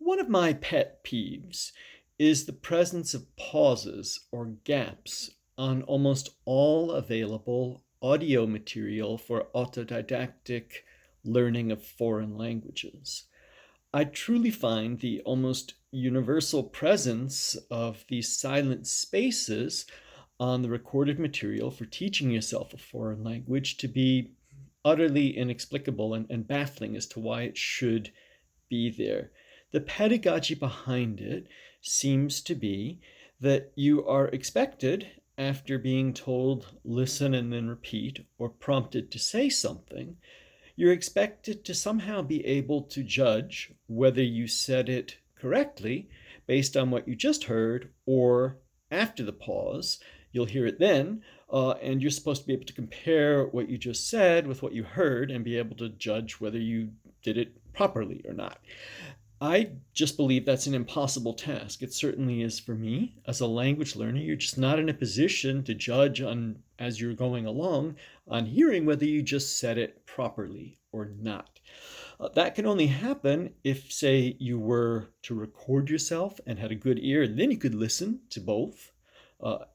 One of my pet peeves is the presence of pauses or gaps on almost all available audio material for autodidactic learning of foreign languages. I truly find the almost universal presence of these silent spaces on the recorded material for teaching yourself a foreign language to be utterly inexplicable and baffling as to why it should be there. The pedagogy behind it seems to be that you are expected, after being told listen and then repeat, or prompted to say something, you're expected to somehow be able to judge whether you said it correctly based on what you just heard, or after the pause, you'll hear it then, and you're supposed to be able to compare what you just said with what you heard and be able to judge whether you did it properly or not. I just believe that's an impossible task. It certainly is for me. As a language learner, you're just not in a position to judge on, as you're going along, on hearing whether you just said it properly or not. That can only happen if, say, you were to record yourself and had a good ear, and then you could listen to both. Or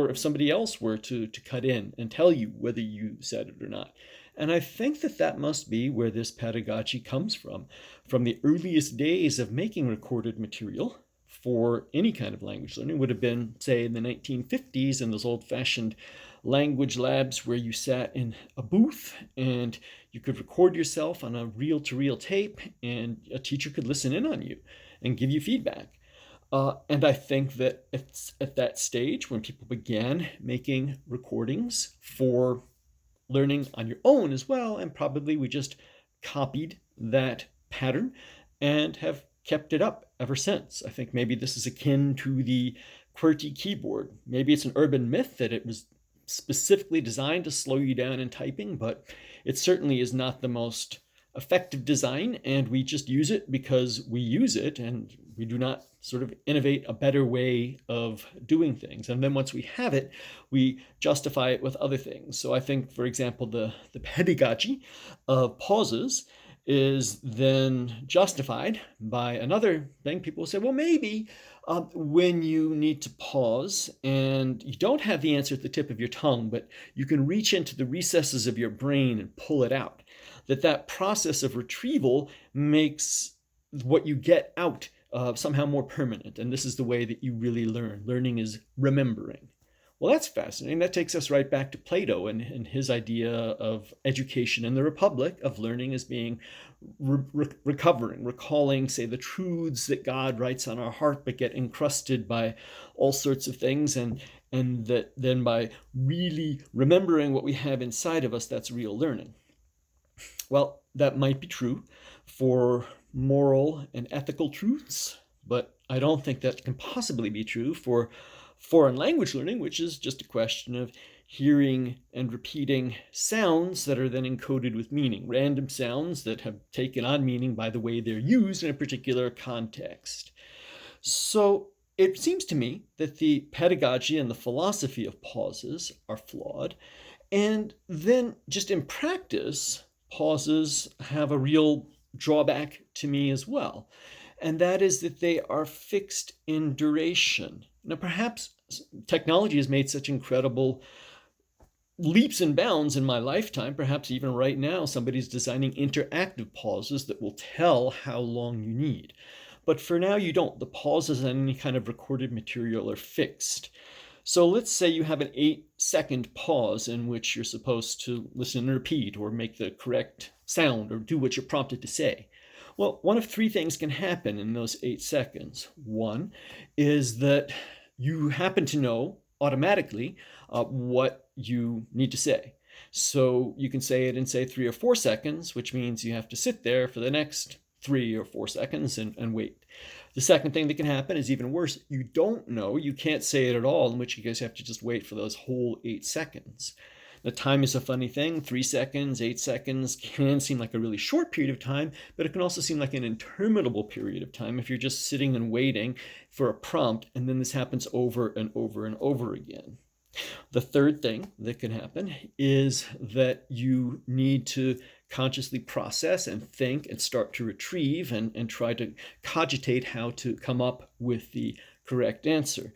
if somebody else were to cut in and tell you whether you said it or not. And I think that must be where this pedagogy comes from the earliest days of making recorded material for any kind of language learning would have been, say, in the 1950s in those old-fashioned language labs where you sat in a booth and you could record yourself on a reel-to-reel tape and a teacher could listen in on you and give you feedback. And I think that it's at that stage when people began making recordings for learning on your own as well, and probably we just copied that pattern and have kept it up ever since. I think maybe this is akin to the QWERTY keyboard. Maybe it's an urban myth that it was specifically designed to slow you down in typing, but it certainly is not the most effective design, and we just use it because we use it, and we do not sort of innovate a better way of doing things. And then once we have it, we justify it with other things. So I think, for example, the pedagogy of pauses is then justified by another thing. People will say, well, maybe when you need to pause and you don't have the answer at the tip of your tongue, but you can reach into the recesses of your brain and pull it out, that process of retrieval makes what you get out somehow more permanent. And this is the way that you really learn. Learning is remembering. Well, that's fascinating. That takes us right back to Plato and his idea of education in the Republic, of learning as being recovering, recalling, say, the truths that God writes on our heart but get encrusted by all sorts of things, and that then by really remembering what we have inside of us, that's real learning. Well, that might be true for moral and ethical truths, but I don't think that can possibly be true for foreign language learning, which is just a question of hearing and repeating sounds that are then encoded with meaning, random sounds that have taken on meaning by the way they're used in a particular context. So it seems to me that the pedagogy and the philosophy of pauses are flawed, and then just in practice, pauses have a real drawback to me as well, and that is that they are fixed in duration. Now, perhaps technology has made such incredible leaps and bounds in my lifetime, perhaps even right now, somebody's designing interactive pauses that will tell how long you need. But for now, you don't. The pauses on any kind of recorded material are fixed. So let's say you have an 8-second pause in which you're supposed to listen and repeat or make the correct sound or do what you're prompted to say. Well, one of three things can happen in those 8 seconds. One is that you happen to know automatically what you need to say. So you can say it in, say, 3 or 4 seconds, which means you have to sit there for the next 3 or 4 seconds and wait. The second thing that can happen is even worse. You don't know, you can't say it at all, in which you guys have to just wait for those whole 8 seconds. The time is a funny thing. 3 seconds, 8 seconds can seem like a really short period of time, but it can also seem like an interminable period of time if you're just sitting and waiting for a prompt, and then this happens over and over and over again. The third thing that can happen is that you need to consciously process and think and start to retrieve and try to cogitate how to come up with the correct answer.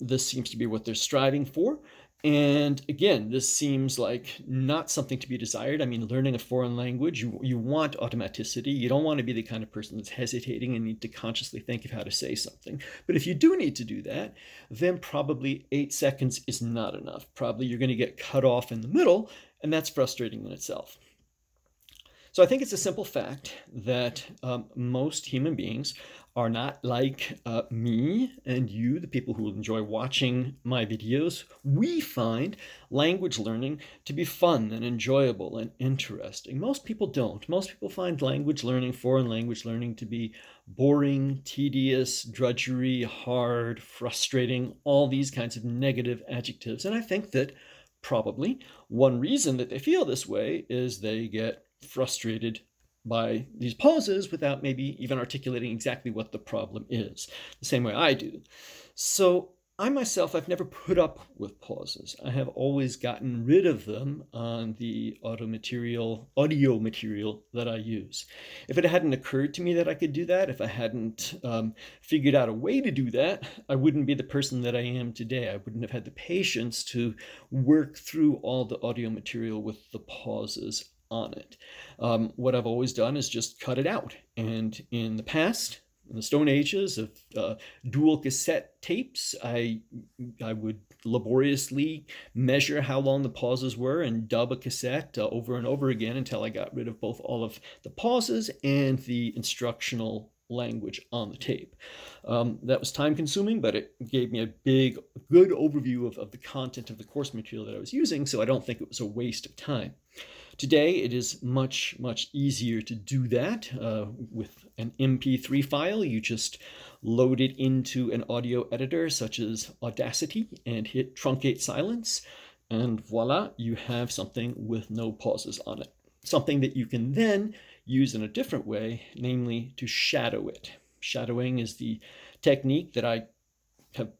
This seems to be what they're striving for. And again, this seems like not something to be desired. I mean, learning a foreign language, you want automaticity. You don't want to be the kind of person that's hesitating and need to consciously think of how to say something. But if you do need to do that, then probably 8 seconds is not enough. Probably you're going to get cut off in the middle, and that's frustrating in itself. So I think it's a simple fact that most human beings are not like me and you, the people who enjoy watching my videos. We find language learning to be fun and enjoyable and interesting. Most people don't. Most people find language learning, foreign language learning, to be boring, tedious, drudgery, hard, frustrating, all these kinds of negative adjectives. And I think that probably one reason that they feel this way is they get frustrated by these pauses without maybe even articulating exactly what the problem is, the same way I do. So I myself, I've never put up with pauses. I have always gotten rid of them on the audio material that I use. If it hadn't occurred to me that I could do that, if I hadn't figured out a way to do that, I wouldn't be the person that I am today. I wouldn't have had the patience to work through all the audio material with the pauses on it. What I've always done is just cut it out. And in the past, in the Stone Ages of dual cassette tapes, I would laboriously measure how long the pauses were and dub a cassette over and over again until I got rid of both all of the pauses and the instructional language on the tape. That was time consuming, but it gave me a good overview of the content of the course material that I was using, so I don't think it was a waste of time. Today, it is much, much easier to do that with an MP3 file. You just load it into an audio editor such as Audacity and hit Truncate Silence, and voila, you have something with no pauses on it. Something that you can then use in a different way, namely to shadow it. Shadowing is the technique that I have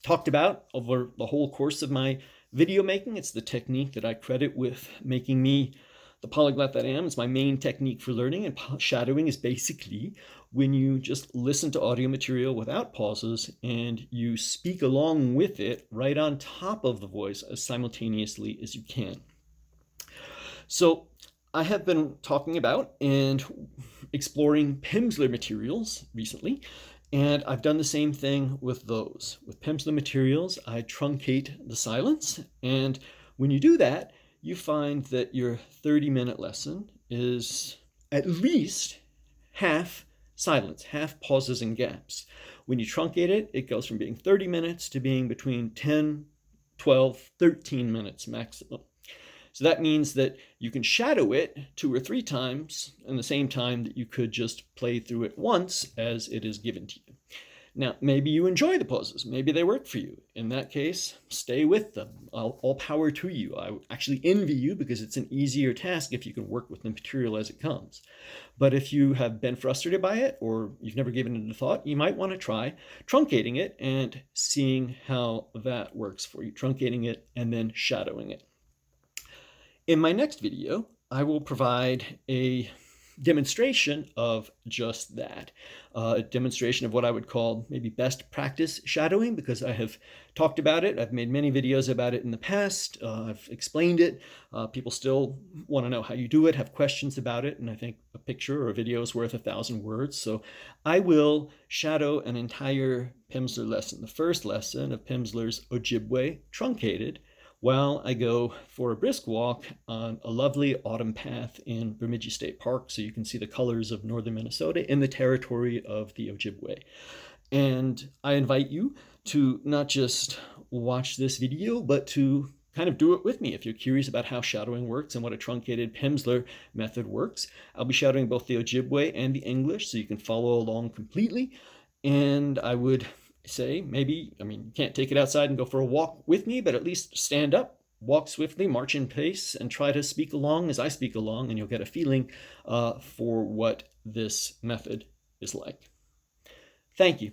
talked about over the whole course of my video making. It's the technique that I credit with making me the polyglot that I am. It's my main technique for learning, and shadowing is basically when you just listen to audio material without pauses and you speak along with it right on top of the voice as simultaneously as you can. So I have been talking about and exploring Pimsleur materials recently, and I've done the same thing with those. With Pimsleur materials, I truncate the silence, and when you do that, you find that your 30-minute lesson is at least half silence, half pauses and gaps. When you truncate it, it goes from being 30 minutes to being between 10, 12, 13 minutes maximum. So that means that you can shadow it 2 or 3 times in the same time that you could just play through it once as it is given to you. Now, maybe you enjoy the pauses. Maybe they work for you. In that case, stay with them. All power to you. I actually envy you because it's an easier task if you can work with the material as it comes. But if you have been frustrated by it or you've never given it a thought, you might want to try truncating it and seeing how that works for you. Truncating it and then shadowing it. In my next video, I will provide a demonstration of just that. A demonstration of what I would call maybe best practice shadowing, because I have talked about it. I've made many videos about it in the past. I've explained it. People still want to know how you do it, have questions about it, and I think a picture or a video is worth 1,000 words. So I will shadow an entire Pimsleur lesson, the first lesson of Pimsleur's Ojibwe truncated, while I go for a brisk walk on a lovely autumn path in Bemidji State Park, so you can see the colors of northern Minnesota in the territory of the Ojibwe. And I invite you to not just watch this video, but to kind of do it with me if you're curious about how shadowing works and what a truncated Pimsleur method works. I'll be shadowing both the Ojibwe and the English, so you can follow along completely. And I would say maybe, you can't take it outside and go for a walk with me, but at least stand up, walk swiftly, march in pace, and try to speak along as I speak along, and you'll get a feeling for what this method is like. Thank you.